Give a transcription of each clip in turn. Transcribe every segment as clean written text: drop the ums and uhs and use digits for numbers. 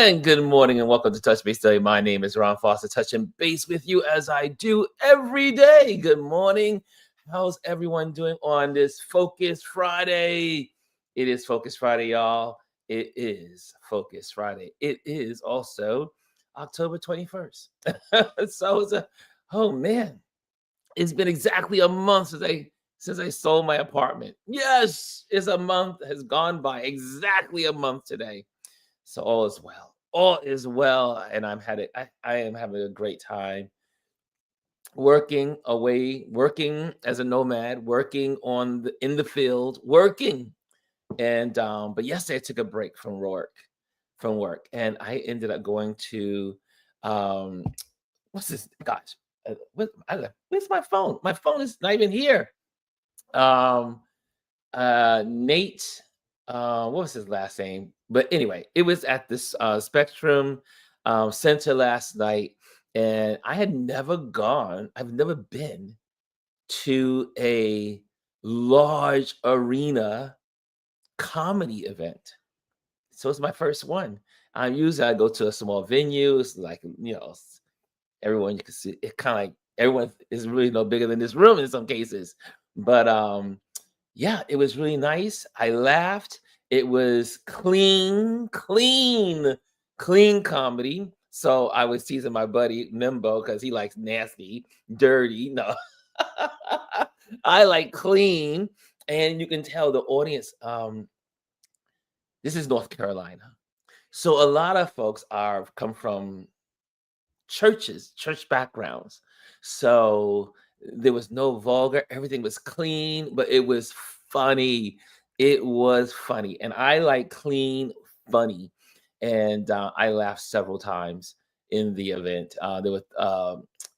And good morning and welcome to Touch Base Daily. My name is Ron Foster, touching base with you as I do every day. Good morning. How's everyone doing on this Focus Friday? It is Focus Friday, y'all. It is Focus Friday. It is also October 21st. So oh man, it's been exactly a month since I sold my apartment. Yes, it's a month has gone by. Exactly a month today. So all is well. All is well, and I am having a great time working away, working as a nomad, working in the field, working. And but yesterday I took a break from work, and I ended up going to um what's this gosh? Where's my phone? My phone is not even here. Um Nate, what was his last name? But anyway, it was at this Spectrum Center last night, and I've never been to a large arena comedy event. So it's my first one. Usually I go to a small venue. It's like, everyone you can see it kind of like everyone is really no bigger than this room in some cases. But yeah, it was really nice. I laughed. It was clean comedy. So I was teasing my buddy Nimbo because he likes nasty, dirty. No, I like clean. And you can tell the audience, this is North Carolina. So a lot of folks come from church backgrounds. So there was no vulgar, everything was clean, but it was funny. It was funny. And I like clean, funny. And I laughed several times in the event. There were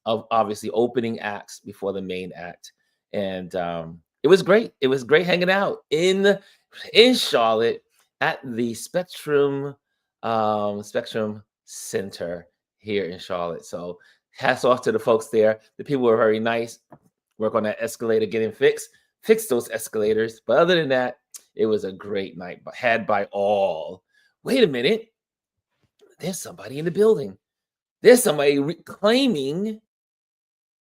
obviously opening acts before the main act. And it was great. It was great hanging out in Charlotte at the Spectrum Center here in Charlotte. So hats off to the folks there. The people were very nice. Work on that escalator getting fixed. Fix those escalators. But other than that, it was a great night, had by all. Wait a minute. There's somebody in the building. There's somebody reclaiming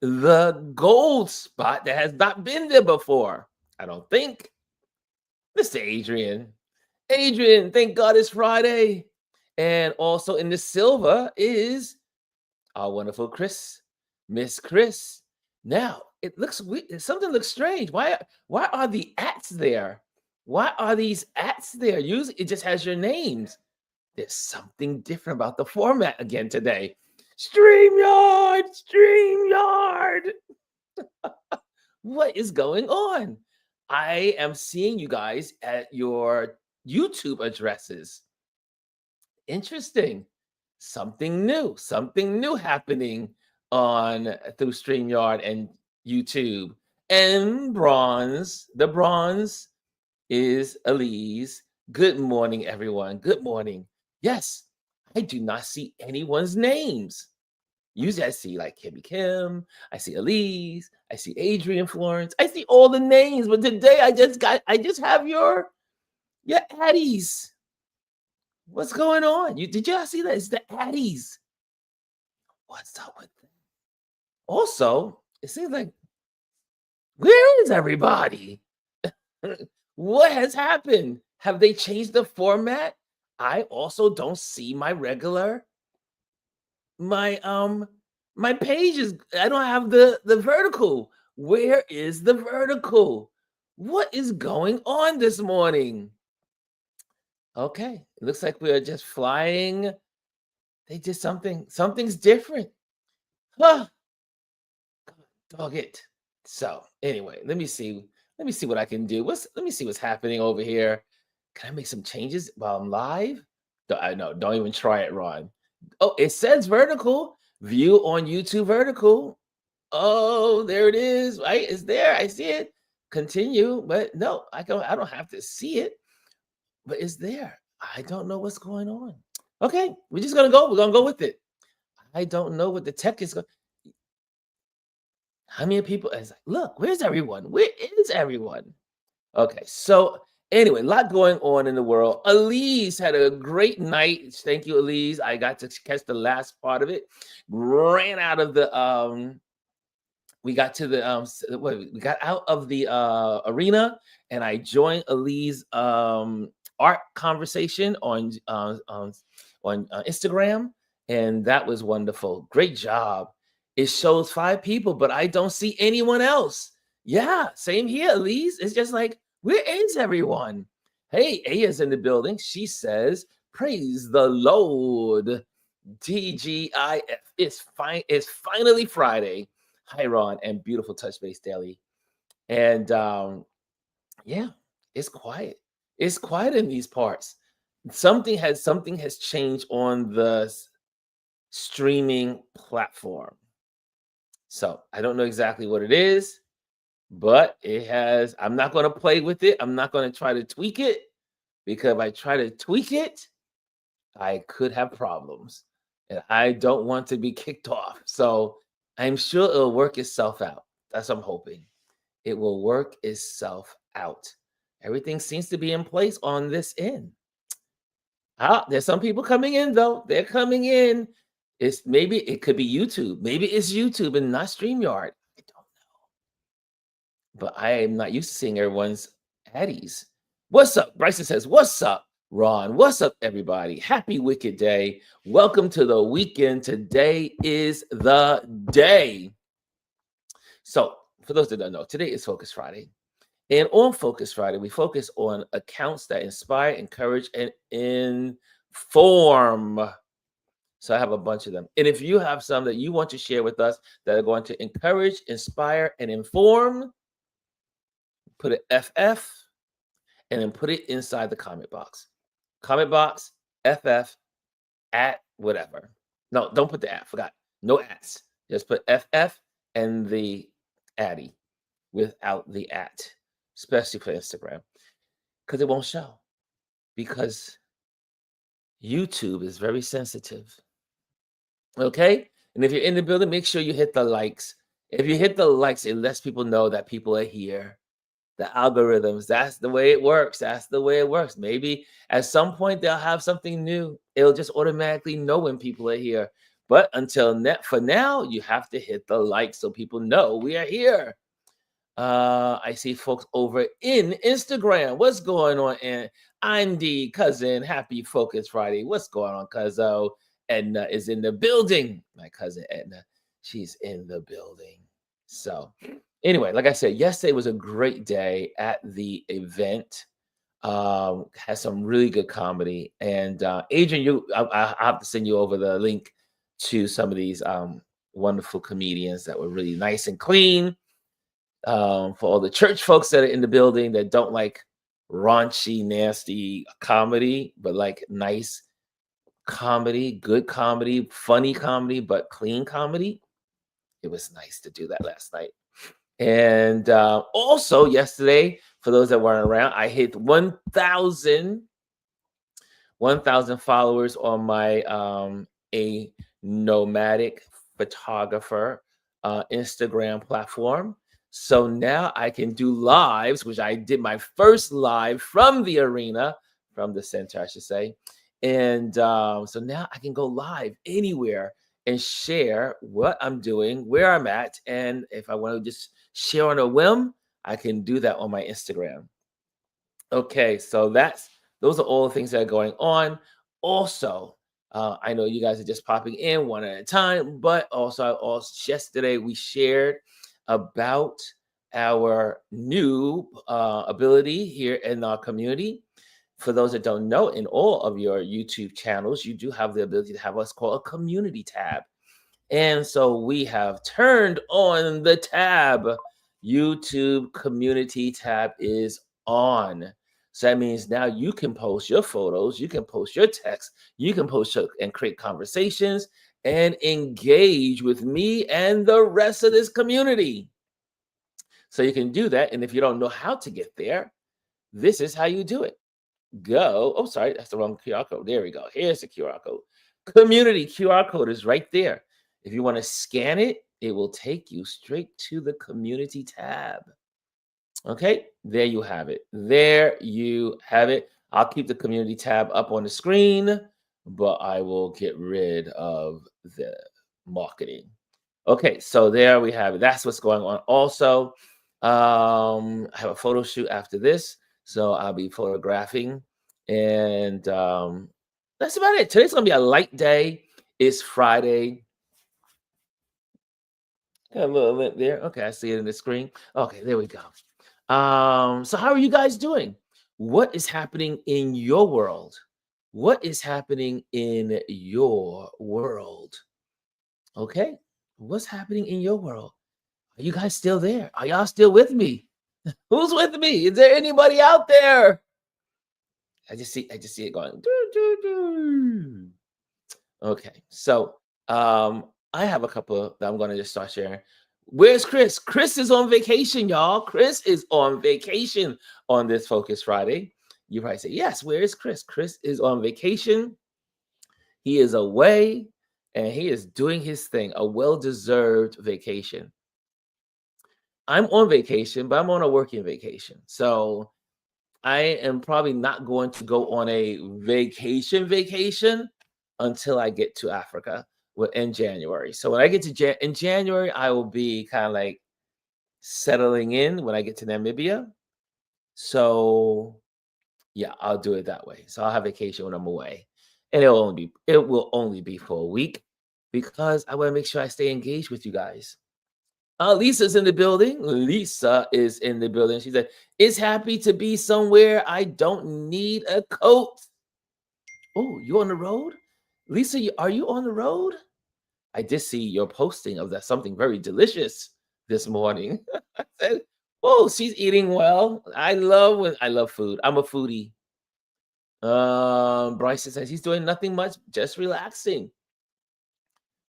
the gold spot that has not been there before. I don't think. Mr. Adrian. Adrian, thank God it's Friday. And also in the silver is our wonderful Miss Chris. Now it looks weird. Something looks strange. Why are the ats there? Why are these ats there? Usually it just has your names. There's something different about the format again today. StreamYard. What is going on? I am seeing you guys at your YouTube addresses. Interesting. Something new happening through StreamYard and YouTube. And the bronze is Elise. Good morning, everyone. Good morning. Yes, I do not see anyone's names. Usually I see like Kimmy Kim, I see Elise, I see Adrian Florence, I see all the names, but today I just have your addies. What's going on? Did y'all see that? It's the addies. What's up with that? Also, it seems like, where is everybody? What has happened? Have they changed the format? I also don't see my my pages. I don't have the vertical. Where is the vertical? What is going on this morning? Okay, it looks like we are just flying. They did something's different. Huh. Dog it. So anyway, let me see what I can do. Let me see what's happening over here. Can I make some changes while I'm live? Don't even try it, Ron. Oh, it says vertical. View on YouTube vertical. Oh, there it is. Right? It's there. I see it. Continue, but no, I don't have to see it, but it's there. I don't know what's going on. Okay, we're just gonna go. We're gonna go with it. I don't know what the tech is going. How many people? It's like, look, where's everyone? Where is everyone? Okay, so Anyway, a lot going on in the world. Elise had a great night. Thank you, Elise. I got to catch the last part of it. Ran out of the we got to the we got out of the arena, and I joined Elise art conversation on Instagram, and that was wonderful. Great job. It shows 5 people, but I don't see anyone else. Yeah, same here, Elise. It's just like, where is everyone? Hey, Aya's in the building. She says, "Praise the Lord." TGIF. It's fine. It's finally Friday. Hi, Ron, and beautiful touch base daily. And yeah, it's quiet. It's quiet in these parts. Something has changed on the streaming platform. So I don't know exactly what it is, but it has. I'm not going to play with it. I'm not going to try to tweak it, because if I try to tweak it, I could have problems, and I don't want to be kicked off. So I'm sure it'll work itself out. That's what I'm hoping. It will work itself out. Everything seems to be in place on this end. Ah, there's some people coming in though. They're coming in. Maybe it could be YouTube. Maybe it's YouTube and not StreamYard. I don't know. But I am not used to seeing everyone's addies. What's up? Bryson says, "What's up, Ron? What's up, everybody? Happy Wicked Day. Welcome to the weekend. Today is the day." So, for those that don't know, today is Focus Friday. And on Focus Friday, we focus on accounts that inspire, encourage, and inform. So I have a bunch of them. And if you have some that you want to share with us that are going to encourage, inspire, and inform, put an FF and then put it inside the comment box. Comment box, FF, at whatever. No, don't put the at, forgot. No ats. Just put FF and the Addy without the at, especially for Instagram, because it won't show. Because YouTube is very sensitive. Okay? And if you're in the building, make sure you hit the likes. If you hit the likes, it lets people know that people are here. The algorithms, that's the way it works. That's the way it works. Maybe at some point they'll have something new. It'll just automatically know when people are here. But for now, you have to hit the like so people know we are here. I see folks over in Instagram. What's going on? And I'm the cousin. Happy Focus Friday. What's going on, cuzzo? Edna is in the building. My cousin Edna, she's in the building. So, anyway, like I said, yesterday was a great day at the event. Had some really good comedy. And Adrian, I have to send you over the link to some of these wonderful comedians that were really nice and clean. For all the church folks that are in the building that don't like raunchy, nasty comedy, but like nice comedy, good comedy, funny comedy, but clean comedy. It was nice to do that last night. And also yesterday, for those that weren't around, I hit 1,000 followers on my a nomadic photographer Instagram platform. So now I can do lives, which I did my first live from the arena, from the center, I should say. And so now I can go live anywhere and share what I'm doing, where I'm at. And if I want to just share on a whim, I can do that on my Instagram. Okay, so those are all the things that are going on. Also, I know you guys are just popping in one at a time, but also yesterday we shared about our new ability here in our community. For those that don't know, in all of your YouTube channels, you do have the ability to have what's called a community tab. And so we have turned on the tab. YouTube community tab is on. So that means now you can post your photos, you can post your text, you can post and create conversations and engage with me and the rest of this community. So you can do that. And if you don't know how to get there, this is how you do it. Go. Oh, sorry, that's the wrong QR code. There we go. Here's the QR code. Community QR code is right there. If you want to scan it, it will take you straight to the community tab. Okay, there you have it. There you have it. I'll keep the community tab up on the screen, but I will get rid of the marketing. Okay, so there we have it. That's what's going on. Also, I have a photo shoot after this, so I'll be photographing, and that's about it. Today's gonna be a light day. It's Friday. Got a little lip there. Okay, I see it in the screen. Okay, there we go. So how are you guys doing? What is happening in your world? What is happening in your world? Okay, what's happening in your world? Are you guys still there? Are y'all still with me? Who's with me? Is there anybody out there? I just see it going. "Doo, doo, doo." Okay, so I have a couple that I'm gonna just start sharing. Where's Chris? Chris is on vacation, y'all. Chris is on vacation on this Focus Friday. You probably say, yes, where is Chris? Chris is on vacation. He is away and he is doing his thing, a well-deserved vacation. I'm on vacation, but I'm on a working vacation. So I am probably not going to go on a vacation until I get to Africa in January. So when I get to in January, I will be kind of like settling in when I get to Namibia. So yeah, I'll do it that way. So I'll have vacation when I'm away. And it will only be for a week because I want to make sure I stay engaged with you guys. Lisa's in the building. Lisa is in the building. She said, "It's happy to be somewhere I don't need a coat." Oh, you on the road? Lisa, are you on the road? I did see your posting of that something very delicious this morning. I said, "Oh, she's eating well." I love food. I'm a foodie. Bryson says he's doing nothing much, just relaxing.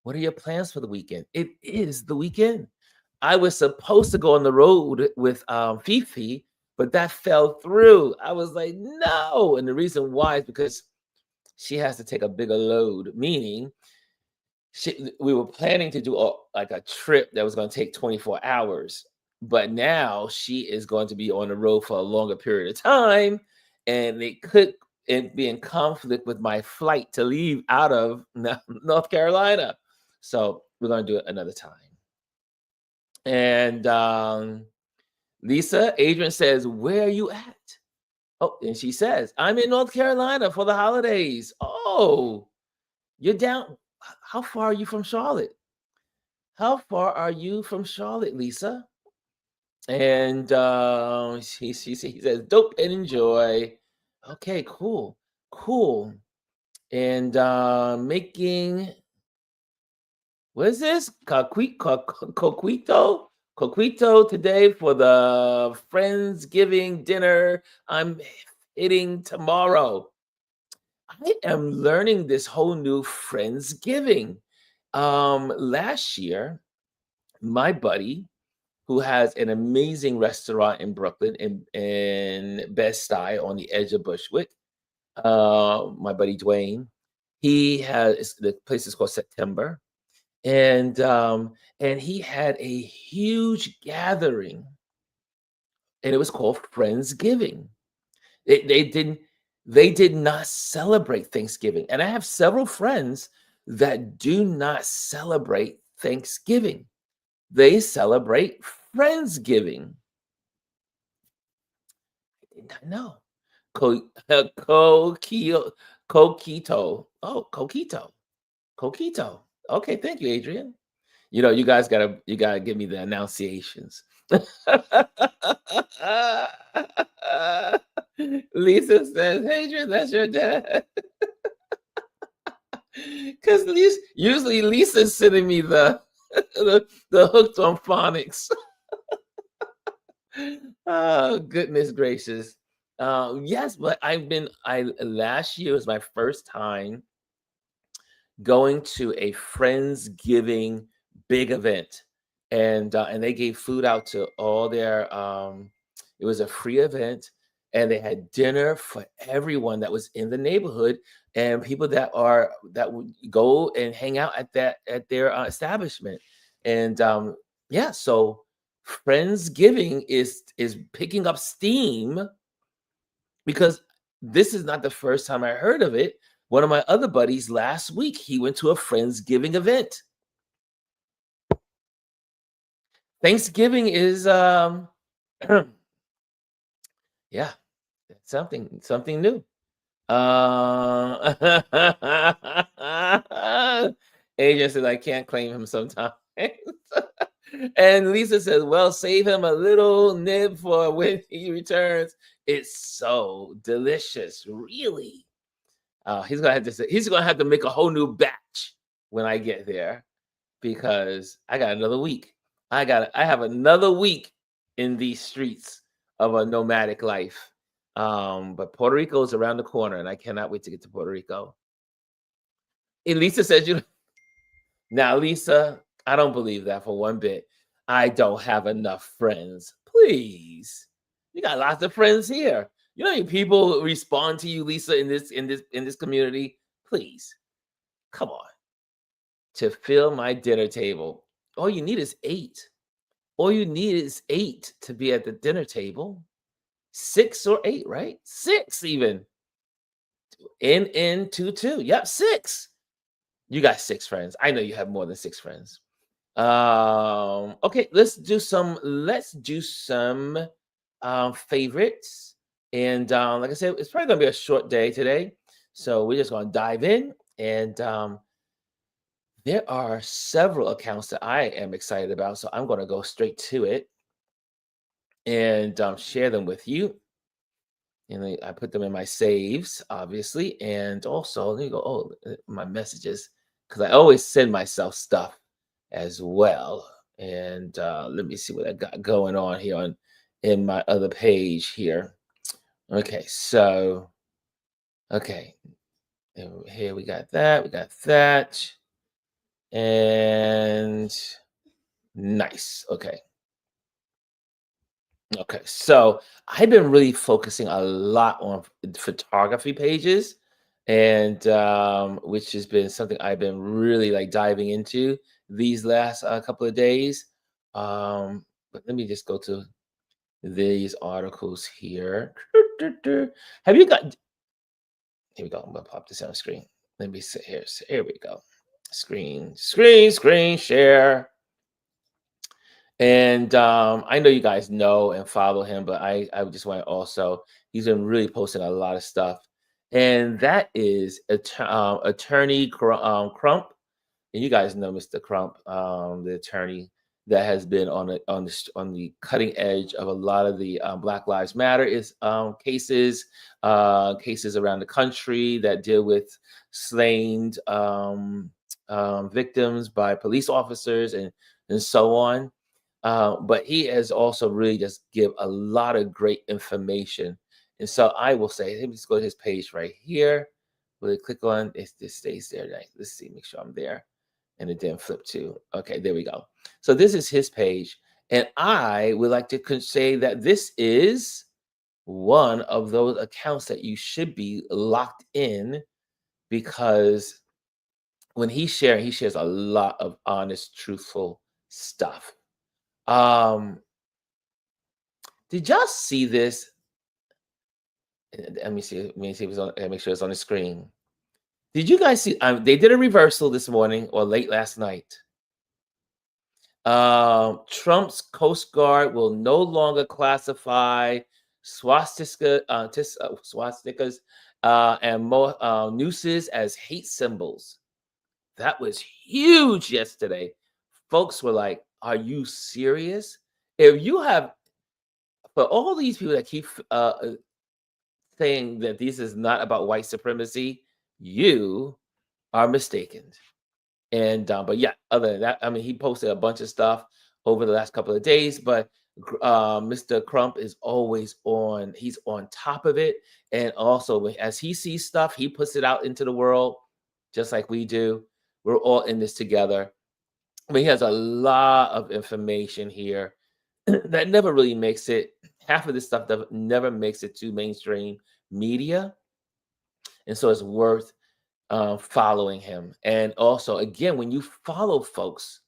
What are your plans for the weekend? It is the weekend. I was supposed to go on the road with Fifi, but that fell through. I was like, no. And the reason why is because she has to take a bigger load, meaning we were planning to do like a trip that was going to take 24 hours. But now she is going to be on the road for a longer period of time. And it be in conflict with my flight to leave out of North Carolina. So we're going to do it another time. And Lisa, Adrian says, "Where are you at?" Oh, and she says, "I'm in North Carolina for the holidays." Oh, you're down. How far are you from Charlotte? How far are you from Charlotte, Lisa? And he says, "Dope and enjoy." Okay, cool, cool. And making what is this? Coquito today for the Friendsgiving dinner. I'm hitting tomorrow. I am learning this whole new Friendsgiving. Last year, my buddy, who has an amazing restaurant in Brooklyn in Bed-Stuy on the edge of Bushwick, my buddy Dwayne, the place is called September, and he had a huge gathering, and it was called Friendsgiving. They didn't they did not celebrate Thanksgiving, and I have several friends that do not celebrate Thanksgiving. They celebrate Friendsgiving. I did not know. Coquito. Coquito. Oh, Coquito. Coquito. Okay, thank you, Adrian. You gotta give me the enunciations. Lisa says, "Adrian, that's your dad." Because usually Lisa's sending me the hooked on phonics. Oh, goodness gracious. Yes, but I last year was my first time going to a Friendsgiving big event, and they gave food out to all their. It was a free event, and they had dinner for everyone that was in the neighborhood and people that would go and hang out at their establishment, and yeah, so. Friendsgiving is picking up steam because this is not the first time I heard of it. One of my other buddies last week, he went to a Friendsgiving event. Thanksgiving is yeah, something new. Uh Agent says I can't claim him sometimes. And Lisa says, well, save him a little nib for when he returns. It's so delicious, really. He's gonna have to make a whole new batch when I get there because I got another week. I have another week in these streets of a nomadic life. But Puerto Rico is around the corner, and I cannot wait to get to Puerto Rico. And Lisa says, you now, Lisa, I don't believe that for one bit. I don't have enough friends. Please. You got lots of friends here. You know how many people respond to you, Lisa, in this community? Please. Come on. To fill my dinner table. All you need is 8. All you need is 8 to be at the dinner table. 6 or 8, right? 6 even. N22. Yep, 6. You got 6 friends. I know you have more than 6 friends. Okay, let's do some favorites. And like I said, it's probably gonna be a short day today. So we're just gonna dive in. And there are several accounts that I am excited about. So I'm gonna go straight to it and share them with you. And I put them in my saves, obviously, and also let me go. Oh, my messages, because I always send myself stuff as well. And let me see what I got going on here on in my other page here. Okay, so okay, here we got that, and nice. Okay, so I've been really focusing a lot on photography pages, and which has been something I've been really like diving into these last couple of days. But let me just go to these articles here. Have you got? Here we go. I'm gonna pop this on the screen. Let me see here. Here we go. Screen share. And I know you guys know and follow him, but I just want to also, he's been really posting a lot of stuff. And that is attorney Crump. And you guys know Mr. Crump, the attorney that has been on the cutting edge of a lot of the Black Lives Matter cases around the country that deal with slain victims by police officers and so on. But he has also really just give a lot of great information. And so I will say, let me just go to his page right here. Will it click on it? This stays there. Right? Let's see, make sure I'm there. And it didn't flip to. Okay, there we go. So this is his page. And I would like to say that this is one of those accounts that you should be locked in because when he shares a lot of honest, truthful stuff. Did y'all see this? Let me see. Let me see if it's on. Make sure it's on the screen. Did you guys see? They did a reversal this morning or late last night. Trump's Coast Guard will no longer classify swastikas and nooses as hate symbols. That was huge yesterday. Folks were like, "Are you serious? If you have." For all these people that keep saying that this is not about white supremacy, you are mistaken. And but yeah, other than that, I mean, he posted a bunch of stuff over the last couple of days, but Mr. Crump is always on. He's on top of it, and also as he sees stuff, he puts it out into the world, just like we do. We're all in this together. But he has a lot of information here that never really makes it. Half of this stuff never makes it to mainstream media, and so it's worth following him. And also, again, when you follow folks,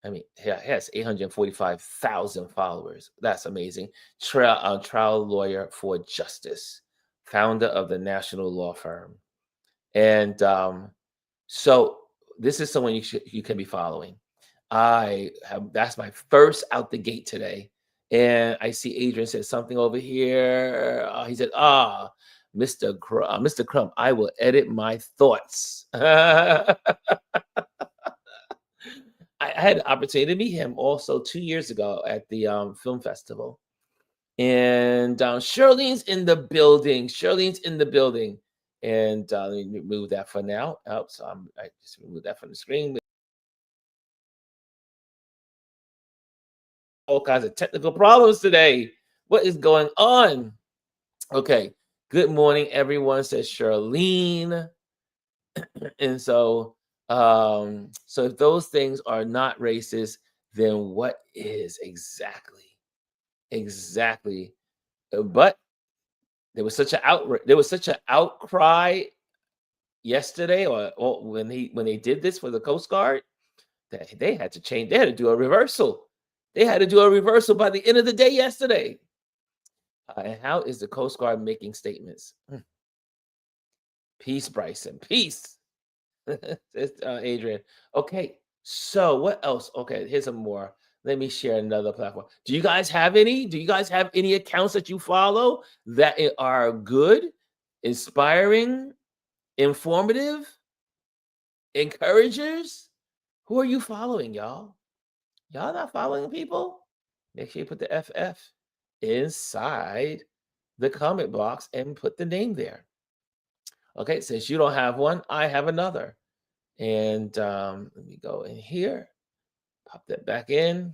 I mean, yeah, he has 845,000 followers. That's amazing. Trial lawyer for justice, founder of the national law firm. And so this is someone you can be following. That's my first out the gate today. And I see Adrian said something over here. He said, Mr. Crump, I will edit my thoughts. I had the opportunity to meet him also 2 years ago at the film festival. And Charlene's in the building. Charlene's in the building. And let me remove that for now. Oh, so I just removed that from the screen. All kinds of technical problems today. What is going on? Okay. Good morning, everyone, says Charlene. And so if those things are not racist, then what is exactly? Exactly. But there was such an outcry yesterday or when they did this for the Coast Guard that they had to change. They had to do a reversal. They had to do a reversal by the end of the day yesterday. And how is the Coast Guard making statements? Peace, Bryson. Peace. Adrian. Okay. So what else? Okay, here's some more. Let me share another platform. Do you guys have any? Do you guys have any accounts that you follow that are good, inspiring, informative, encouragers? Who are you following, y'all? Y'all not following people? Make sure you put the FF inside the comment box and put the name there. Okay, since you don't have one, I have another. And let me go in here, pop that back in.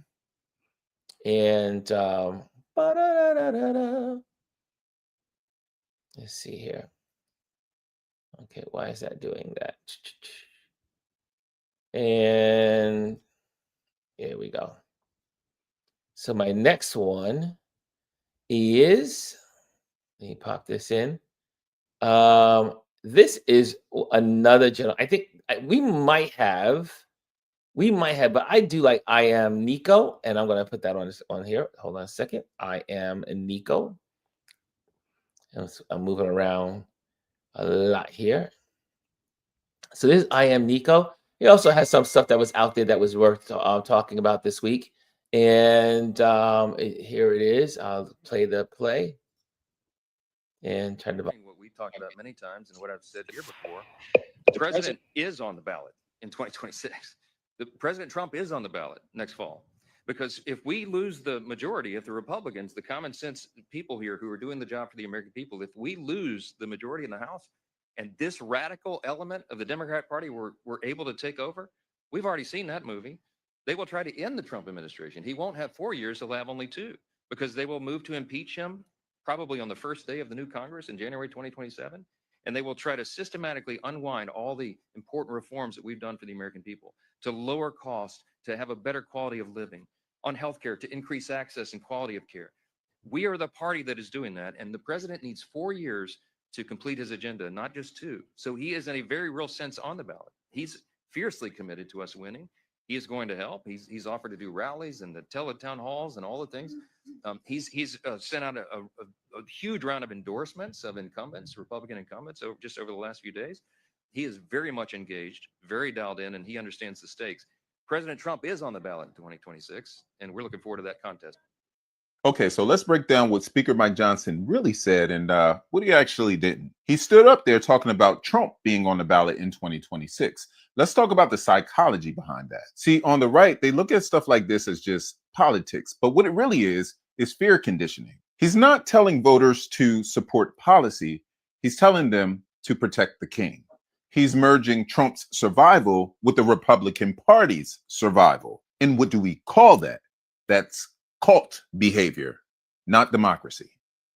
And let's see here. Okay, why is that doing that? And here we go. So my next one is, let me pop this in. This is another channel. I think we might have, but I do like I Am Nico, and I'm gonna put that on here. Hold on a second. I Am Nico. I'm moving around a lot here. So this is I Am Nico. He also has some stuff that was out there that was worth talking about this week. And here it is. I'll play the play and turn the. What we talked about many times and what I've said here before, the president is on the ballot in 2026. The President Trump is on the ballot next fall. Because if we lose the majority, if the Republicans, the common sense people here who are doing the job for the American people, if we lose the majority in the House and this radical element of the Democrat Party were able to take over, we've already seen that movie. They will try to end the Trump administration. He won't have 4 years, he'll have only 2, because they will move to impeach him probably on the first day of the new Congress in January 2027. And they will try to systematically unwind all the important reforms that we've done for the American people to lower costs, to have a better quality of living, on healthcare, to increase access and quality of care. We are the party that is doing that. And the president needs 4 years to complete his agenda, not just 2. So he is in a very real sense on the ballot. He's fiercely committed to us winning. He is going to help. He's offered to do rallies and the teletown halls and all the things. He's sent out a huge round of endorsements of incumbents, Republican incumbents, over the last few days. He is very much engaged, very dialed in, and he understands the stakes. President Trump is on the ballot in 2026, and we're looking forward to that contest. Okay, so let's break down what Speaker Mike Johnson really said and what he actually didn't. He stood up there talking about Trump being on the ballot in 2026. Let's talk about the psychology behind that. See, on the right, they look at stuff like this as just politics, but what it really is fear conditioning. He's not telling voters to support policy. He's telling them to protect the king. He's merging Trump's survival with the Republican Party's survival. And what do we call that? That's cult behavior, not democracy.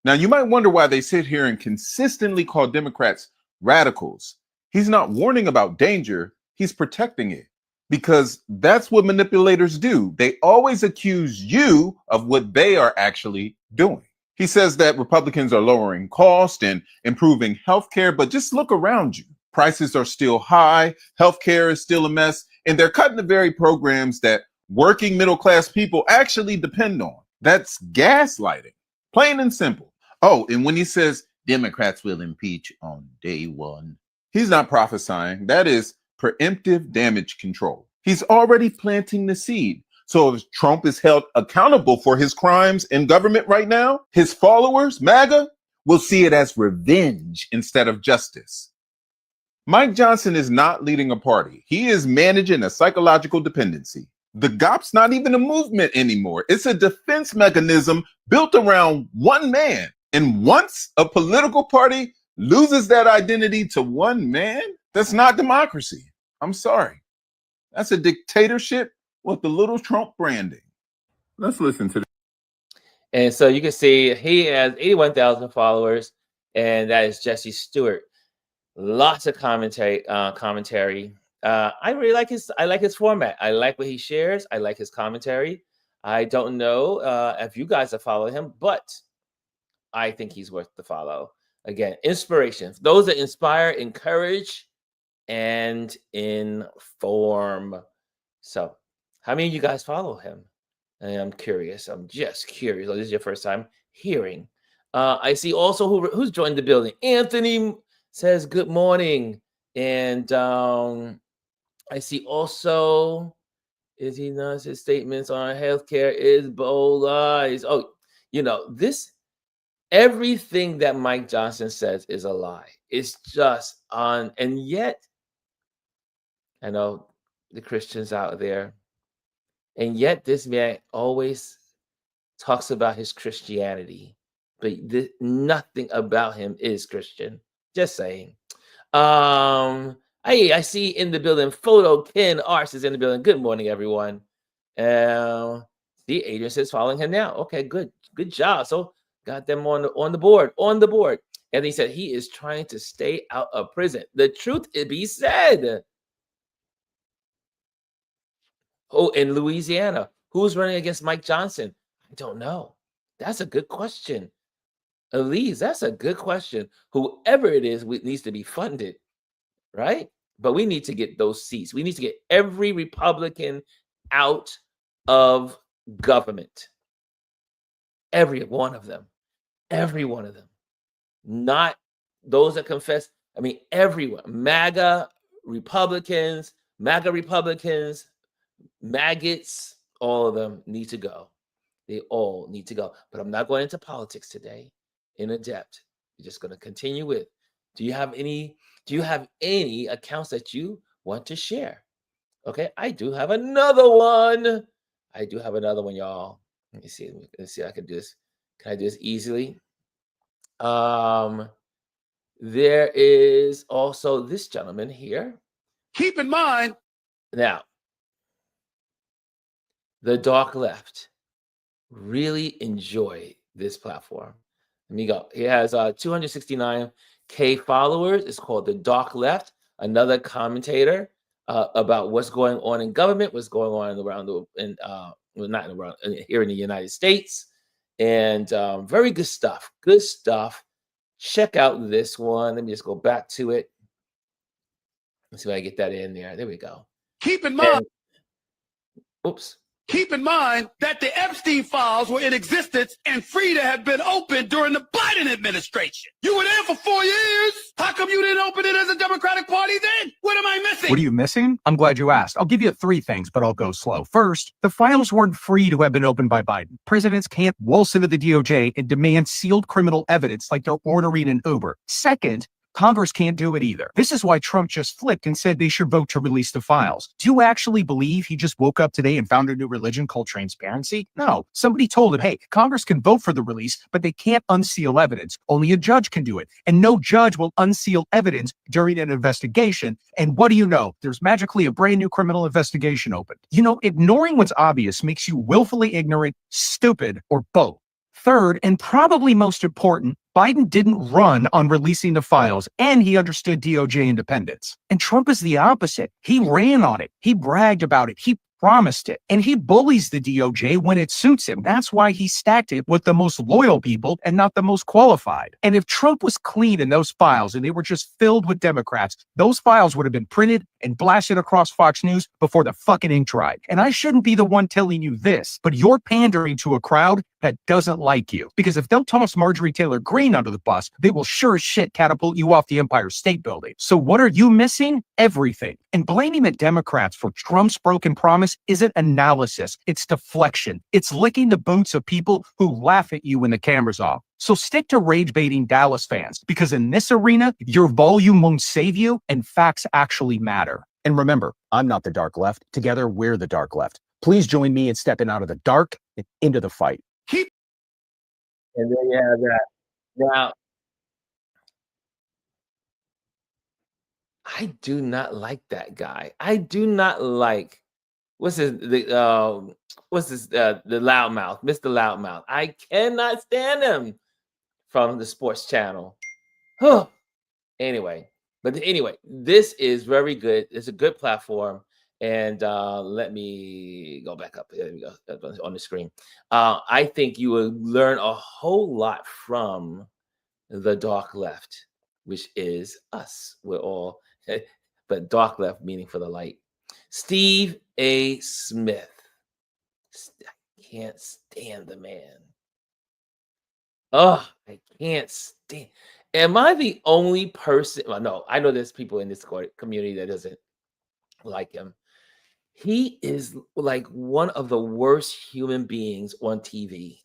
Now, you might wonder why they sit here and consistently call Democrats radicals. He's not warning about danger, he's protecting it, because that's what manipulators do. They always accuse you of what they are actually doing. He says that Republicans are lowering cost and improving healthcare, but just look around you. Prices are still high, healthcare is still a mess, and they're cutting the very programs that working middle-class people actually depend on. That's gaslighting, plain and simple. Oh, and when he says Democrats will impeach on day one, he's not prophesying. That is preemptive damage control. He's already planting the seed. So if Trump is held accountable for his crimes in government right now, his followers, MAGA, will see it as revenge instead of justice. Mike Johnson is not leading a party. He is managing a psychological dependency. The GOP's not even a movement anymore. It's a defense mechanism built around one man. And once a political party loses that identity to one man, that's not democracy. I'm sorry. That's a dictatorship with the little Trump branding. Let's listen to this. And so you can see he has 81,000 followers, and that is Jesse Stewart. Lots of commentary. I really like his format. I like what he shares. I like his commentary. I don't know if you guys have followed him, but I think he's worth the follow. Again, inspiration. Those that inspire, encourage, and inform. So, how many of you guys follow him? And I'm curious. I'm just curious. Oh, this is your first time hearing. I see also who's joined the building. Anthony says good morning, and I see also is he not his statements on healthcare is bold lies. Oh, this. Everything that Mike Johnson says is a lie. It's just on, and yet, I know the Christians out there, and yet this man always talks about his Christianity, but nothing about him is Christian. Just saying. I see in the building, Photo Ken Arts is in the building. Good morning, everyone. The Adrian says following him now. Okay, good job. So got them on the board. And he said he is trying to stay out of prison. The truth it be said. Oh, in Louisiana, who's running against Mike Johnson? I don't know. That's a good question. Elise, that's a good question. Whoever it is needs to be funded, right? But we need to get those seats. We need to get every Republican out of government. Every one of them. Every one of them. Not those that confess. I mean, everyone. MAGA Republicans, maggots, all of them need to go. They all need to go. But I'm not going into politics today in a depth. We're just going to continue with. Do you have any accounts that you want to share? Okay, I do have another one. Y'all. Let me see. Let's see if I can do this. Can I do this easily? There is also this gentleman here. Keep in mind. Now, the dark left really enjoy this platform. Let me go. He has 269K followers. It's called the dark left. Another commentator about what's going on in government, what's going on around here in the United States. And very good stuff. Good stuff. Check out this one. Let me just go back to it. Let's see if I get that in there. There we go. Keep in mind. Oops. Keep in mind that the Epstein files were in existence and free to have been opened during the Biden administration. You were there for 4 years. How come you didn't open it as a Democratic Party then? What am I missing? What are you missing? I'm glad you asked. I'll give you 3 things, but I'll go slow. First, the files weren't free to have been opened by Biden. Presidents can't waltz into the DOJ and demand sealed criminal evidence like they're ordering an Uber. Second, Congress can't do it either. This is why Trump just flipped and said they should vote to release the files. Do you actually believe he just woke up today and found a new religion called transparency? No. Somebody told him, hey, Congress can vote for the release, but they can't unseal evidence. Only a judge can do it. And no judge will unseal evidence during an investigation. And what do you know? There's magically a brand new criminal investigation open. Ignoring what's obvious makes you willfully ignorant, stupid, or both. Third, and probably most important, Biden didn't run on releasing the files, and he understood DOJ independence. And Trump is the opposite. He ran on it. He bragged about it. He promised it. And he bullies the DOJ when it suits him. That's why he stacked it with the most loyal people and not the most qualified. And if Trump was clean in those files and they were just filled with Democrats, those files would have been printed and blasted across Fox News before the fucking ink dried. And I shouldn't be the one telling you this, but you're pandering to a crowd that doesn't like you. Because if they'll toss Marjorie Taylor Greene under the bus, they will sure as shit catapult you off the Empire State Building. So what are you missing? Everything. And blaming the Democrats for Trump's broken promise isn't analysis. It's deflection. It's licking the boots of people who laugh at you when the camera's off. So stick to rage-baiting Dallas fans, because in this arena, your volume won't save you and facts actually matter. And remember, I'm not the dark left. Together, we're the dark left. Please join me in stepping out of the dark and into the fight. And there you have that. Now, I do not like that guy. I do not like the loudmouth, Mr. Loudmouth. I cannot stand him from the sports channel. Anyway, this is very good. It's a good platform. And let me go back up. There we go on the screen. I think you will learn a whole lot from the dark left, which is us. We're all, but dark left meaning for the light. Steve A. Smith. I can't stand the man. Oh, I can't stand. Am I the only person? Well, no, I know there's people in this community that doesn't like him. He is like one of the worst human beings on TV.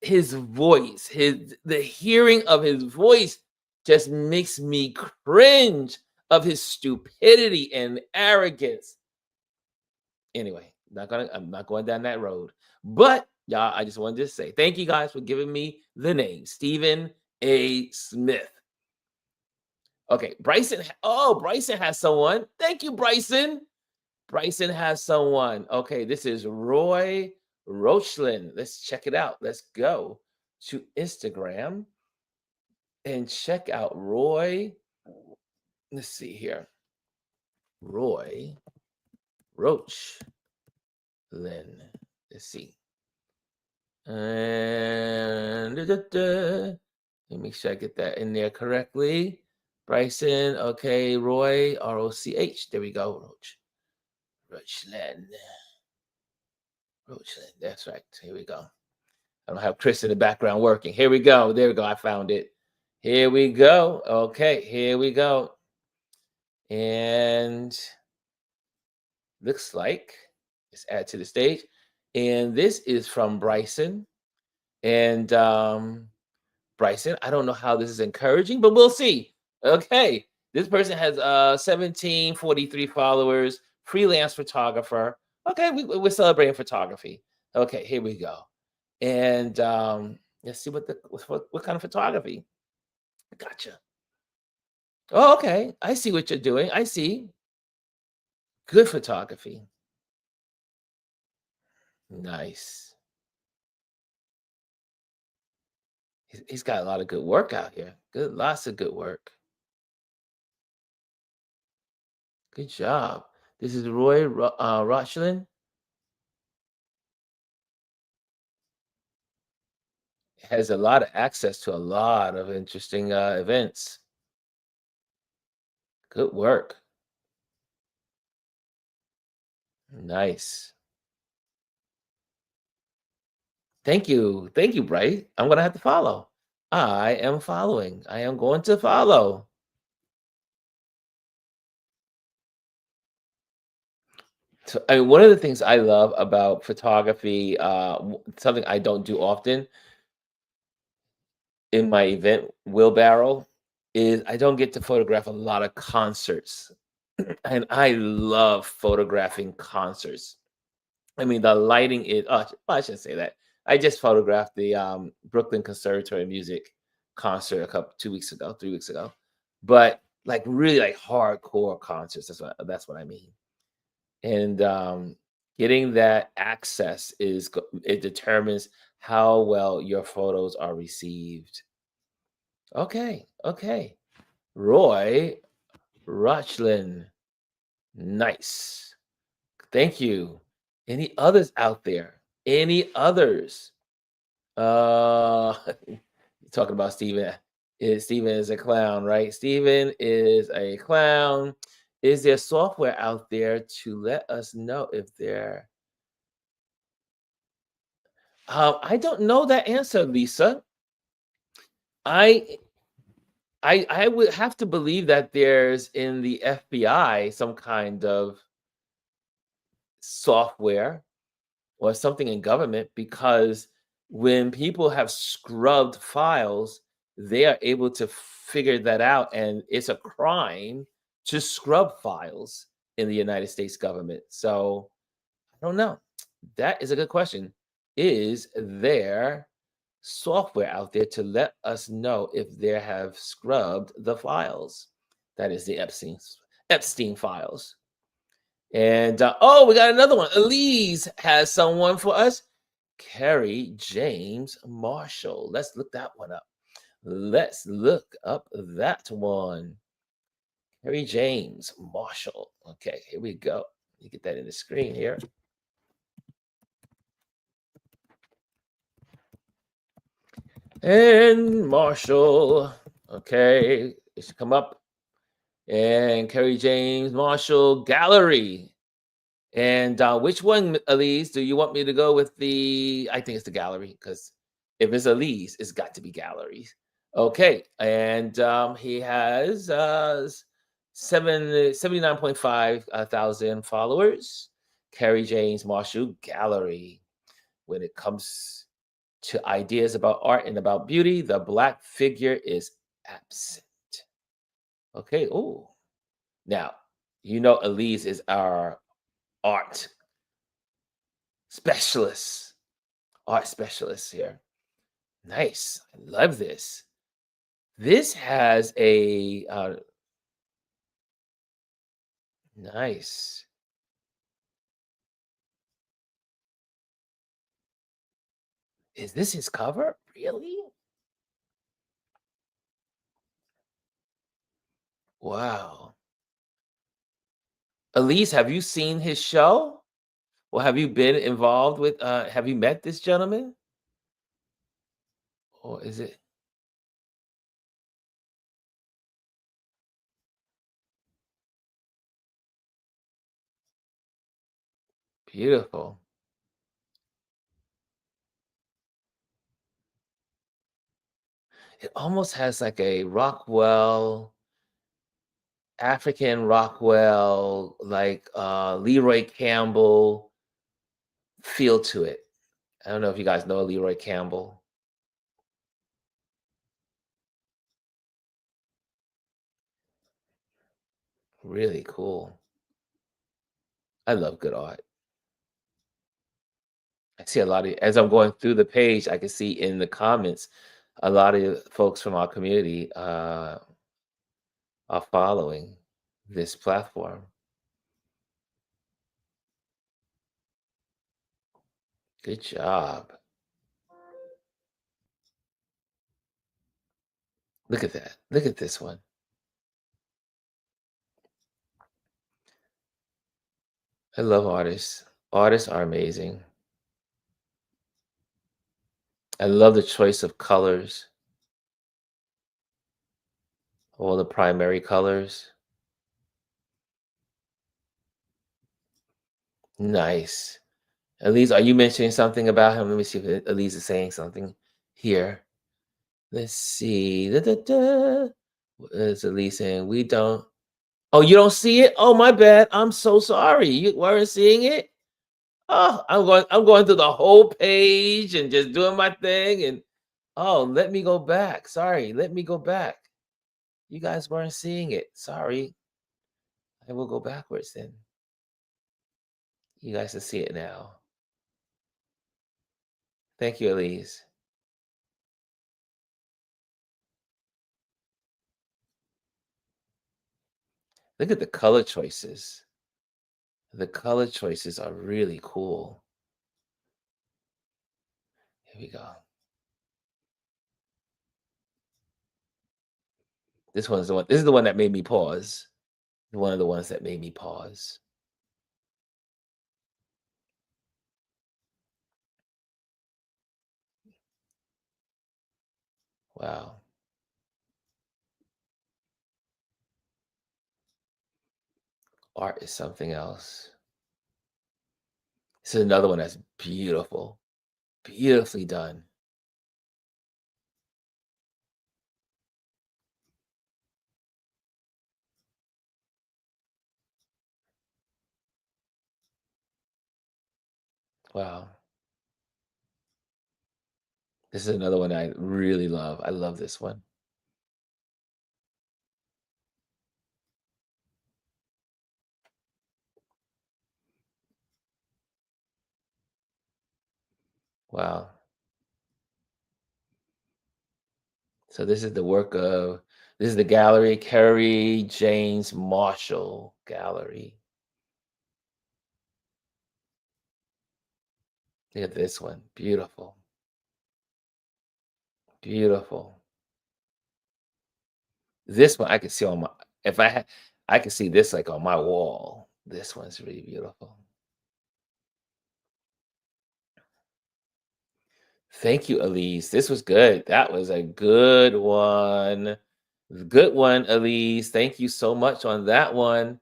His voice, the hearing of his voice just makes me cringe of his stupidity and arrogance. Anyway, I'm not going down that road. But y'all, I just wanted to say thank you guys for giving me the name, Stephen A. Smith. Okay, Bryson. Oh, Bryson has someone. Thank you, Bryson. Bryson has someone. Okay, this is Roy Rochlin. Let's check it out. Let's go to Instagram and check out Roy. Let's see here. Roy Rochlin. Let's see. And let me make sure I get that in there correctly. Bryson, okay, Roy, R-O-C-H. There we go, Rochlin. That's right. Here we go. I don't have Chris in the background working. Here we go. There we go. I found it. Here we go. Okay, here we go. And looks like it's add to the stage. And this is from Bryson. And Bryson, I don't know how this is encouraging, but we'll see. Okay, this person has 1743 followers, freelance photographer. Okay, we're celebrating photography. Okay, here we go. And let's see what kind of photography. Gotcha. Oh, okay. I see what you're doing. I see. Good photography. Nice. He's got a lot of good work out here. Lots of good work. Good job. This is Roy Rochlin. Has a lot of access to a lot of interesting events. Good work. Nice. Thank you. Thank you, Bright. I'm going to have to follow. I am following. I am going to follow. So, I mean, one of the things I love about photography, something I don't do often in my event wheelbarrow, is I don't get to photograph a lot of concerts. And I love photographing concerts. I mean, the lighting is, I shouldn't say that. I just photographed the Brooklyn Conservatory of Music concert 3 weeks ago. But like really like hardcore concerts, that's what I mean. And getting that access it determines how well your photos are received. Okay. Roy Rochlin. Nice. Thank you. Any others out there? Any others? You're talking about Steven. Steven is a clown, right? Steven is a clown. Is there software out there to let us know if they're I don't know that answer, Lisa. I I would have to believe that there's in the FBI some kind of software or something in government because when people have scrubbed files, they are able to figure that out, and it's a crime to scrub files in the United States government. So I don't know. That is a good question. Is there software out there to let us know if they have scrubbed the files? That is the Epstein files. And oh, we got another one. Elise has someone for us. Kerry James Marshall. Let's look that one up. Let's look up that one. Kerry James Marshall. Okay, here we go. You get that in the screen here. And Marshall. Okay, it should come up. And Kerry James Marshall Gallery. And which one, Elise, do you want me to go with the? I think it's the gallery because if it's Elise, it's got to be galleries. Okay, and he has 79.5 thousand followers. Kerry James Marshall Gallery. When it comes to ideas about art and about beauty, the Black figure is absent. Okay. Oh, now you know Elise is our art specialist, here. Nice. I love this. This has a nice. Is this his cover? Really? Wow. Elise, have you seen his show? Or have you been involved with have you met this gentleman? Or is it beautiful? It almost has like a Rockwell, African Rockwell, like Leroy Campbell feel to it. I don't know if you guys know Leroy Campbell. Really cool. I love good art. I see a lot of, as I'm going through the page, I can see in the comments, a lot of folks from our community are following this platform. Good job. Look at that. Look at this one. I love artists. Artists are amazing. I love the choice of colors, all the primary colors. Nice. Elise, are you mentioning something about him? Let me see if Elise is saying something here. Let's see. Da, da, da. What is Elise saying? We don't. Oh, you don't see it? Oh, my bad. I'm so sorry. You weren't seeing it? Oh, I'm going through the whole page and just doing my thing. And oh, let me go back. Sorry, let me go back. You guys weren't seeing it. Sorry. I will go backwards then. You guys can see it now. Thank you, Elise. Look at the color choices. The color choices are really cool. Here we go. This one's the one. This is the one that made me pause. One of the ones that made me pause. Wow. Art is something else. This is another one that's beautiful, beautifully done. Wow. This is another one I really love. I love this one. Wow. So this is the work of, this is the gallery, Kerry James Marshall Gallery. Look at this one. Beautiful. Beautiful. This one I could see on my, if I had, I could see this like on my wall. This one's really beautiful. Thank you, Elise. This was good. That was a good one. Good one, Elise. Thank you so much on that one.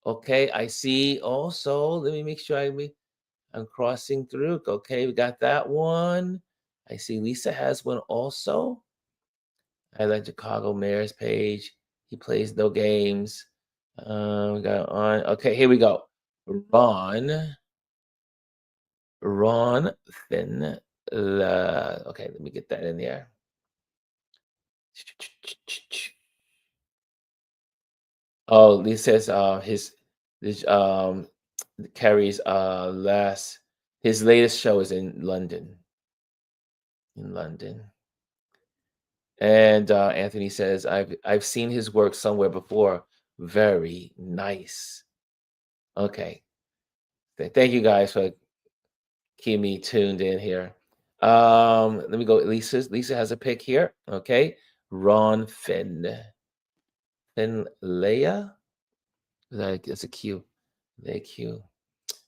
Okay, I see also, let me make sure I'm crossing through. Okay, we got that one. I see Lisa has one also. I like Chicago Mayor's page. He plays no games. We got on. Okay, here we go. Ron Finn. Okay, let me get that in there. Oh, Lee says his Carrie's his latest show is in London. In London. And Anthony says I've seen his work somewhere before. Very nice. Okay. Thank you guys for keeping me tuned in here. Let me go. Lisa has a pick here. Okay. Ron Finn. Leia? That's a Q. They Q.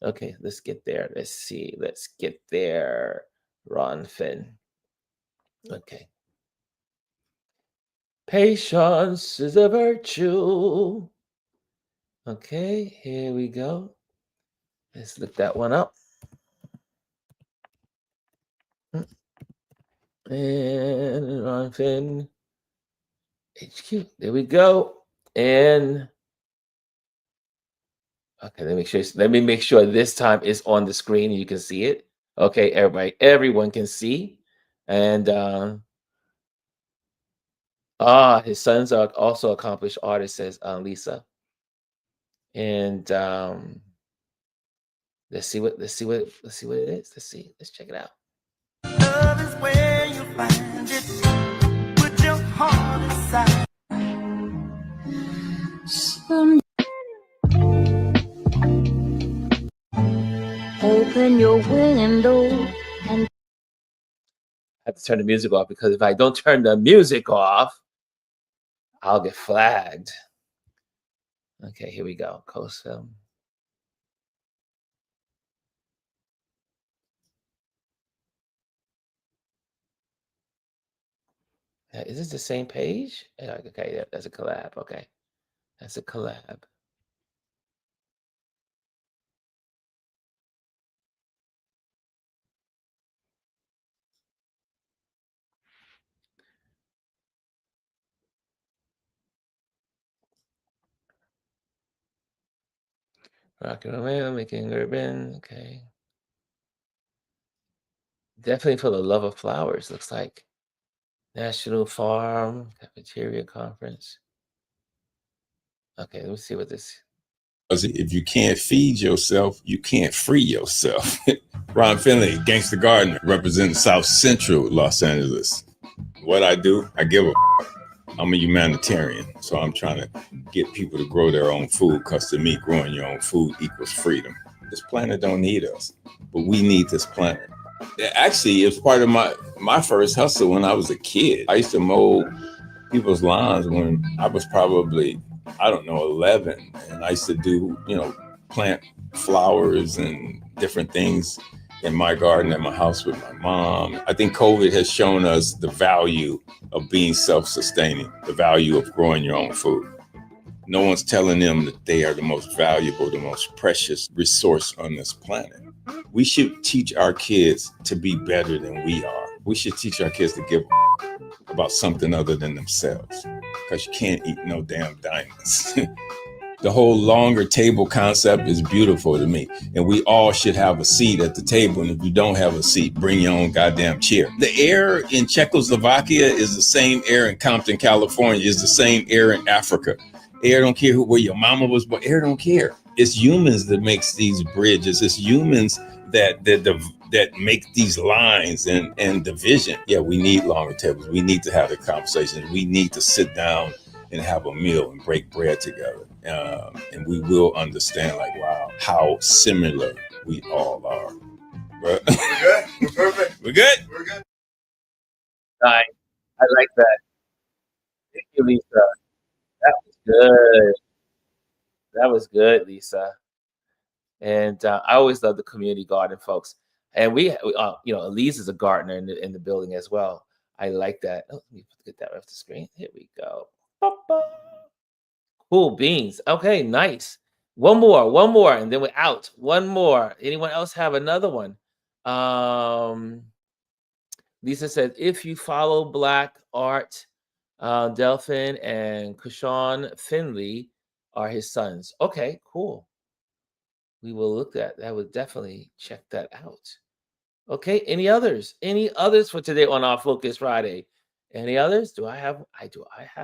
Okay, let's get there. Let's see. Let's get there. Ron Finn. Okay. Patience is a virtue. Okay, here we go. Let's look that one up. And Ron Finn. HQ. There we go. And okay, let me make sure this time it's on the screen and you can see it. Okay, everyone can see. And his sons are also accomplished artists, says Lisa. And let's see what it is. Let's check it out. Love is where you find it. Put your heart aside. Open your window and I have to turn the music off because if I don't turn the music off, I'll get flagged. Okay, here we go. Coast film. Is this the same page? Okay, that's a collab. Okay, that's a collab. Rocking away, making urban. Okay. Definitely for the love of flowers, looks like. National Farm Cafeteria Conference. Okay, let me see what this. If you can't feed yourself, you can't free yourself. Ron Finley, Gangster Gardener, representing South Central Los Angeles. What I do, I give a. I'm a humanitarian, so I'm trying to get people to grow their own food because to me, growing your own food equals freedom. This planet don't need us, but we need this planet. Actually, it's part of my first hustle when I was a kid. I used to mow people's lawns when I was probably I don't know, 11. And I used to do, plant flowers and different things in my garden at my house with my mom. I think COVID has shown us the value of being self-sustaining, the value of growing your own food. No one's telling them that they are the most valuable, the most precious resource on this planet. We should teach our kids to be better than we are. We should teach our kids to give about something other than themselves, because you can't eat no damn diamonds. The whole longer table concept is beautiful to me. And we all should have a seat at the table. And if you don't have a seat, bring your own goddamn chair. The air in Czechoslovakia is the same air in Compton, California, is the same air in Africa. Air don't care where your mama was, but air don't care. It's humans that makes these bridges. It's humans that make these lines and division. Yeah, we need longer tables. We need to have the conversations. We need to sit down and have a meal and break bread together. And we will understand, like, wow, how similar we all are. We're good. We're perfect. We're good. We're good. Nice. I like that. Thank you, Lisa. That was good. That was good, Lisa. And I always love the community garden, folks. And we Elise is a gardener in the building as well. I like that. Oh, let me get that off the screen. Here we go. Cool beans. Okay, nice. One more, and then we're out. One more. Anyone else have another one? Lisa said, if you follow Black Art, Delphin and Kushan Finley are his sons. Okay, cool. We will look at that. Would definitely check that out. Okay, any others? Any others for today on our Focus Friday? Any others? Do I have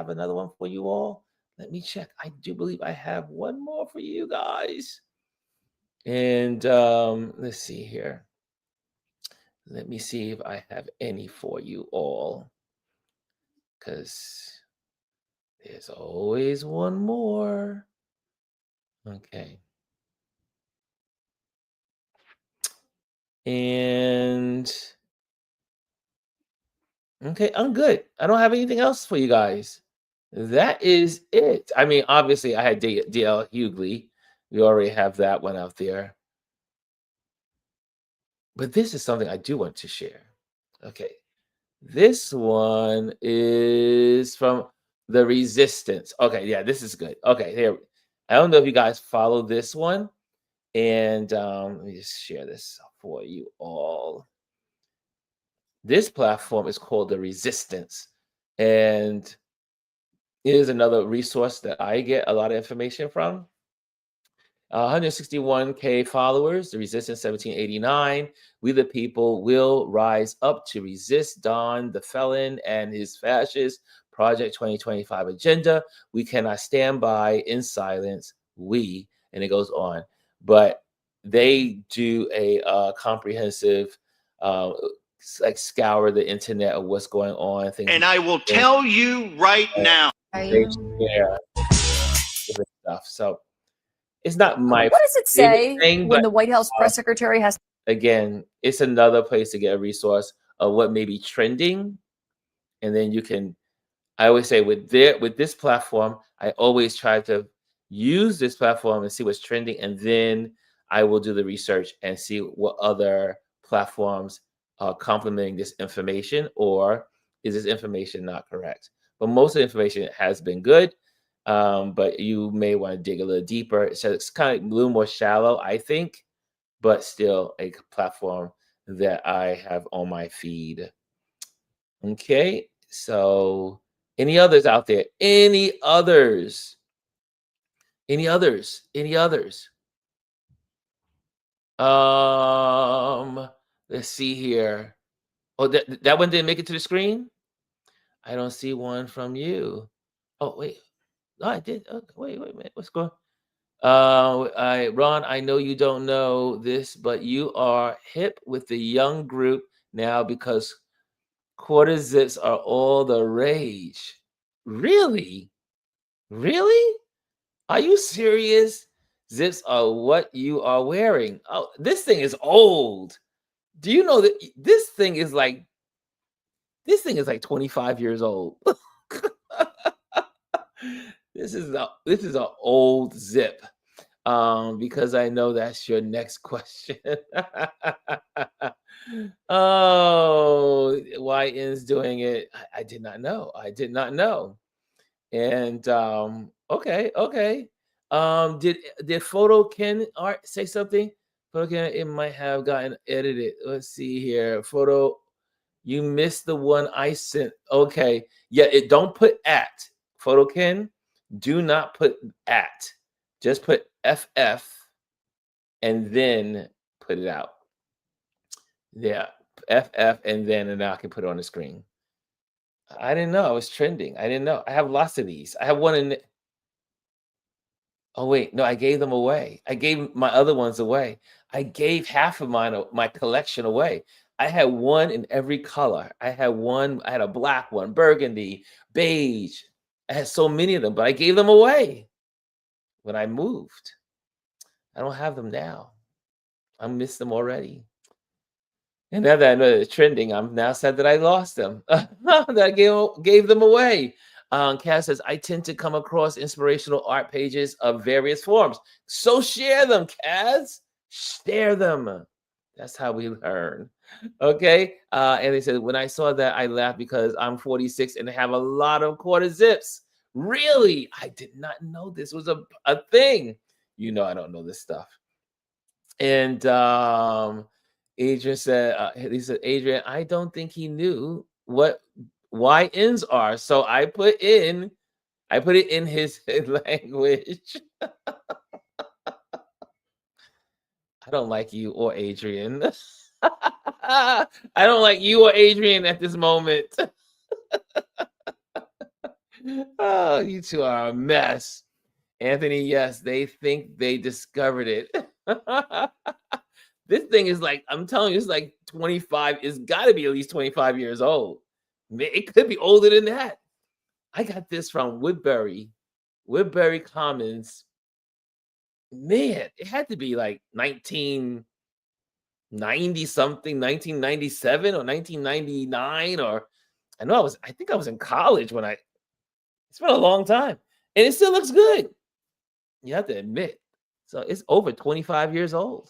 another one for you all? Let me check. I do believe I have one more for you guys. And let's see here. Let me see if I have any for you all, because there's always one more. Okay. And okay, I'm good. I don't have anything else for you guys. That is it. I mean, obviously, I had DL Hughley. We already have that one out there. But this is something I do want to share. Okay. This one is from The Resistance. Okay, yeah, this is good. Okay, here. I don't know if you guys follow this one. And let me just share this for you all. This platform is called The Resistance. And it is another resource that I get a lot of information from. 161K followers, The Resistance 1789. We the people will rise up to resist Don the felon and his fascist Project 2025 agenda. We cannot stand by in silence. And it goes on. But they do a comprehensive, like, scour the internet of what's going on. And I will tell you right now. They share different stuff. So it's not my. What does it say thing, when but, the White House press secretary has? Again, it's another place to get a resource of what may be trending, and then you can. I always say with this platform, I always try to use this platform and see what's trending, and then I will do the research and see what other platforms are complementing this information, or is this information not correct? But most of the information has been good, but you may want to dig a little deeper. So it's kind of a little more shallow, I think, but still a platform that I have on my feed. Okay, so any others out there? Any others? Any others? Any others? Let's see here. Oh, that one didn't make it to the screen? I don't see one from you. Oh, wait. No, I did. Okay, wait a minute. What's going on? Ron, I know you don't know this, but you are hip with the young group now because quarter zips are all the rage. Really? Really? Are you serious? Zips are what you are wearing. Oh, this thing is old. Do you know that this thing is like 25 years old? This is an old zip. Because I know that's your next question. Oh, why N's doing it? I did not know. I did not know. And okay, okay. Did Photo Ken Art say something? Photo Ken, it might have gotten edited. Let's see here. Photo, you missed the one I sent. Okay, yeah. It don't put at. Photo Ken, do not put at. Just put FF and then put it out. Yeah, FF and now I can put it on the screen. I didn't know it was trending. I didn't know. I have lots of these. I have one in. Oh wait, no, I gave them away. I gave my other ones away. I gave half of my collection away. I had one in every color. I had one. I had a black one, burgundy, beige. I had so many of them, but I gave them away when I moved. I don't have them now. I missed them already. And now that I know it's trending, I'm now sad that I lost them. That I gave them away. Cass says, I tend to come across inspirational art pages of various forms. So share them, Cass. Share them. That's how we learn. Okay. And they said, when I saw that, I laughed because I'm 46 and have a lot of quarter zips. Really? I did not know this was a thing. You know, I don't know this stuff. And Adrian said, he said, Adrian, I don't think he knew what YNs are. So I put it in his language. I don't like you or Adrian. I don't like you or Adrian at this moment. Oh, you two are a mess. Anthony, yes, they think they discovered it. This thing is like, I'm telling you, it's like 25. It's got to be at least 25 years old. It could be older than that. I got this from Woodbury Commons. Man, it had to be like 1990 something, 1997 or 1999, or I think I was in college when it's been a long time. And it still looks good. You have to admit. So it's over 25 years old.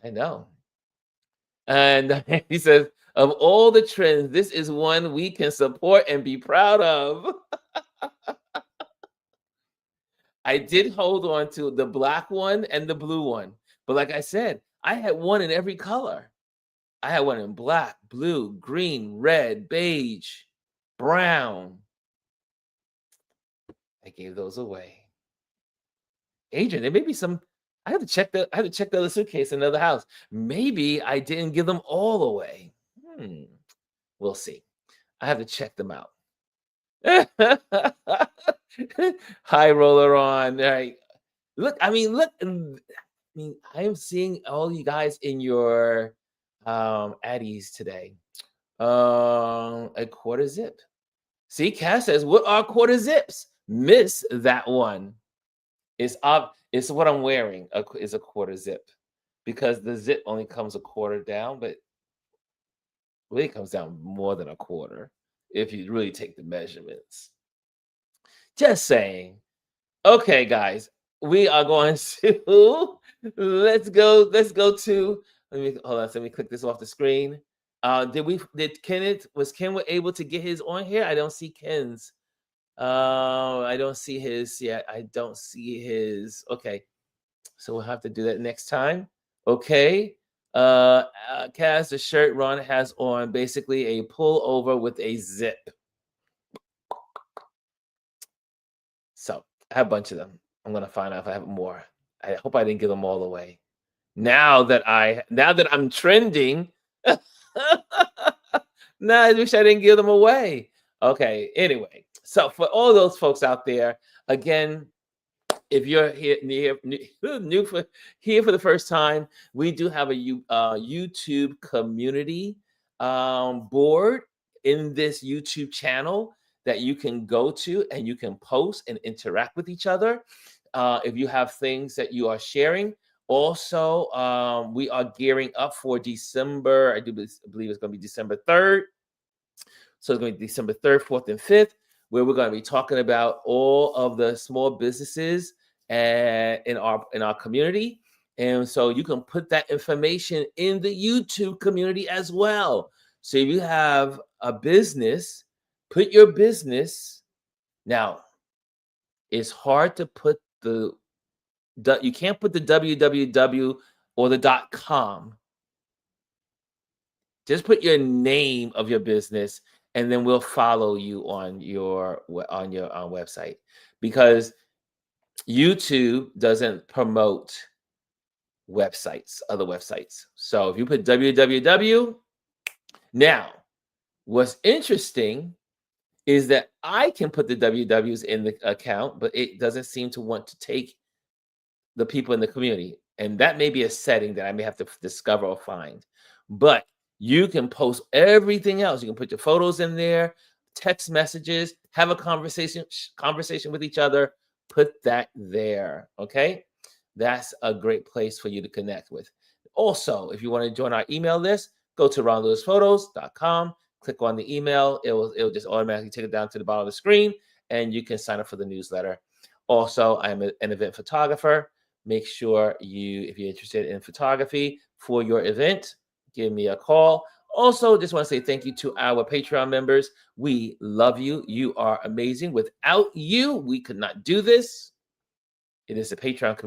I know. And he says, of all the trends, this is one we can support and be proud of. I did hold on to the black one and the blue one. But like I said, I had one in every color. I had one in black, blue, green, red, beige, brown. I gave those away. Adrian, there may be some. I have to check the other suitcase in the other house. Maybe I didn't give them all away. We'll see. I have to check them out. High roller on. All right. Look. I am seeing all you guys in your Addies today. A quarter zip. See, Cass says, what are quarter zips? Miss that one. It's what I'm wearing is a quarter zip, because the zip only comes a quarter down, but really comes down more than a quarter if you really take the measurements. Just saying. Okay, guys, we are going to let's go to let me click this off the screen. Was Ken able to get his on here? I don't see Ken's. I don't see his yet. I don't see his. Okay, so we'll have to do that next time. Okay. Cass, the shirt Ron has on, basically a pullover with a zip. So I have a bunch of them. I'm gonna find out if I have more. I hope I didn't give them all away. Now that I'm trending, now I wish I didn't give them away. Okay. Anyway, so for all those folks out there, again, if you're here for the first time, we do have a YouTube community board in this YouTube channel that you can go to and you can post and interact with each other. If you have things that you are sharing. Also, we are gearing up for December. I believe it's going to be December 3rd. So it's going to be December 3rd, 4th, and 5th. where we're going to be talking about all of the small businesses and in our community. And so you can put that information in the YouTube community as well. So if you have a business, put your business. Now, it's hard to put you can't put the www or the .com. Just put your name of your business, and then we'll follow you on your website, because YouTube doesn't promote other websites. So if you put www, now what's interesting is that I can put the wwws in the account, but it doesn't seem to want to take the people in the community. And that may be a setting that I may have to discover or find. But you can post everything else. You can put your photos in there, text messages, have a conversation with each other. Put that there, okay? That's a great place for you to connect with. Also, if you want to join our email list, go to ronlewisphotos.com, click on the email. It'll just automatically take it down to the bottom of the screen, and you can sign up for the newsletter. Also, I'm an event photographer. Make sure if you're interested in photography for your event, give me a call. Also, just want to say thank you to our Patreon members. We love you. You are amazing. Without you, we could not do this. It is a Patreon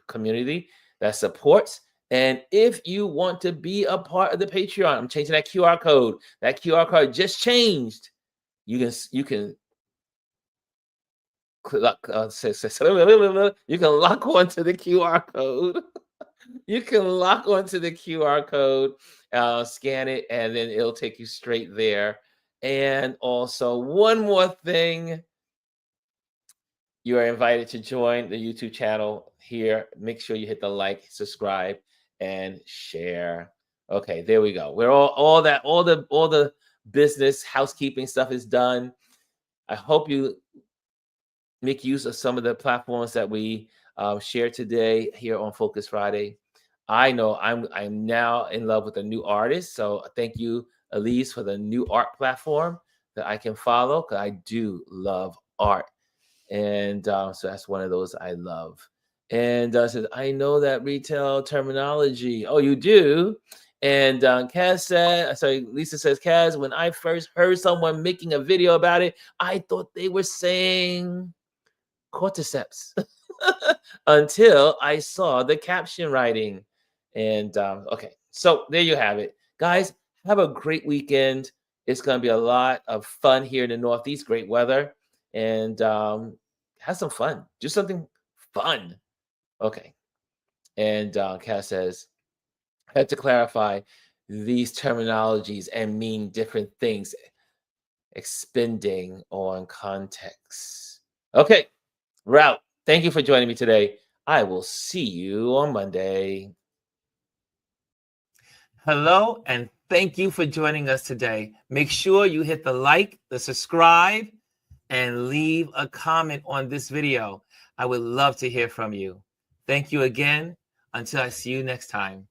community that supports. And if you want to be a part of the Patreon, I'm changing that QR code. That QR code just changed. You can you can lock onto the QR code. You can lock onto the QR code, scan it, and then it'll take you straight there. And also, one more thing. You are invited to join the YouTube channel here. Make sure you hit the like, subscribe, and share. Okay, there we go. We're all the business housekeeping stuff is done. I hope you make use of some of the platforms that we shared today here on Focus Friday. I know I'm now in love with a new artist. So thank you, Elise, for the new art platform that I can follow, because I do love art. And so that's one of those I love. And says, I know that retail terminology. Oh, you do? And Lisa says, Kaz, when I first heard someone making a video about it, I thought they were saying cordyceps until I saw the caption writing. And okay, so there you have it. Guys, have a great weekend. It's going to be a lot of fun here in the Northeast. Great weather. And have some fun. Do something fun. Okay. And Cass says, I had to clarify these terminologies and mean different things, expending on context. Okay. Route, thank you for joining me today. I will see you on Monday. Hello, and thank you for joining us today. Make sure you hit the like, the subscribe, and leave a comment on this video. I would love to hear from you. Thank you again. Until I see you next time.